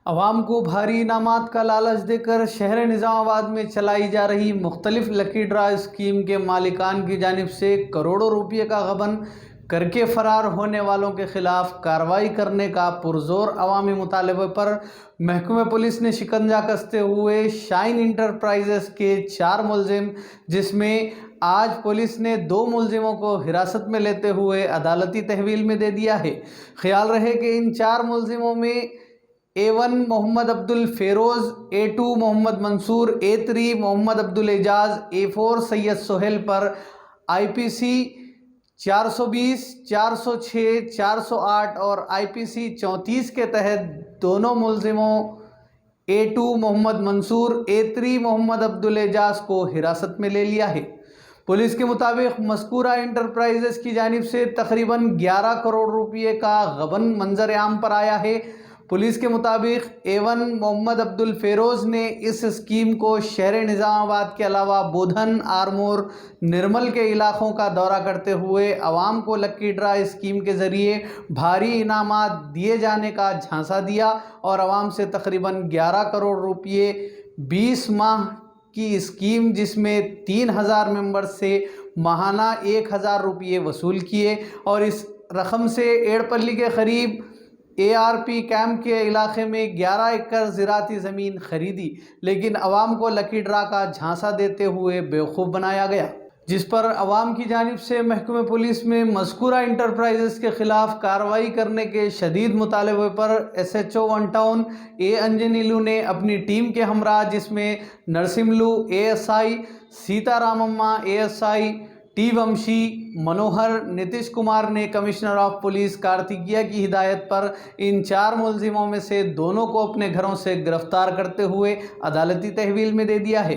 عوام کو بھاری انعامات کا لالچ دے کر شہر نظام آباد میں چلائی جا رہی مختلف لکی ڈرا اسکیم کے مالکان کی جانب سے کروڑوں روپے کا غبن کر کے فرار ہونے والوں کے خلاف کارروائی کرنے کا پرزور عوامی مطالبے پر محکمہ پولیس نے شکنجہ کستے ہوئے شائن انٹرپرائزز کے 4 ملزم، جس میں آج پولیس نے 2 ملزموں کو حراست میں لیتے ہوئے عدالتی تحویل میں دے دیا ہے۔ خیال رہے کہ ان 4 ملزموں میں A1 محمد عبدالفیروز، A2 محمد منصور، A3 محمد عبدالاعجاز، A4 سید سہیل پر IPC 420، 406، 408 اور IPC 34 کے تحت دونوں ملزموں A2 محمد منصور، A3 محمد عبدالاعجاز کو حراست میں لے لیا ہے۔ پولیس کے مطابق مذکورہ انٹرپرائزز کی جانب سے تقریباً 11 کروڑ روپے کا غبن منظر عام پر آیا ہے۔ پولیس کے مطابق A1 محمد عبدالفیروز نے اس اسکیم کو شہر نظام آباد کے علاوہ بودھن، آرمور، نرمل کے علاقوں کا دورہ کرتے ہوئے عوام کو لکی ڈرا اسکیم کے ذریعے بھاری انعامات دیے جانے کا جھانسا دیا اور عوام سے تقریباً 11 کروڑ روپے 20 ماہ کی اسکیم، جس میں 3000 ممبر سے ماہانہ 1000 روپے وصول کیے اور اس رقم سے ایڑپلی کے قریب ARP کیمپ کے علاقے میں 11 ایکڑ زراعتی زمین خریدی، لیکن عوام کو لکی ڈرا کا جھانسا دیتے ہوئے بیوقوف بنایا گیا، جس پر عوام کی جانب سے محکمہ پولیس میں مذکورہ انٹرپرائزز کے خلاف کارروائی کرنے کے شدید مطالبے پر SHO 1 ٹاؤن A انجنیلو نے اپنی ٹیم کے ہمراہ، جس میں نرسملو ASI، سیتا رامما ASI، ٹی ومشی، منوہر، نتیش کمار نے کمشنر آف پولیس کارتکیہ کی ہدایت پر ان 4 ملزموں میں سے 2 کو اپنے گھروں سے گرفتار کرتے ہوئے عدالتی تحویل میں دے دیا ہے۔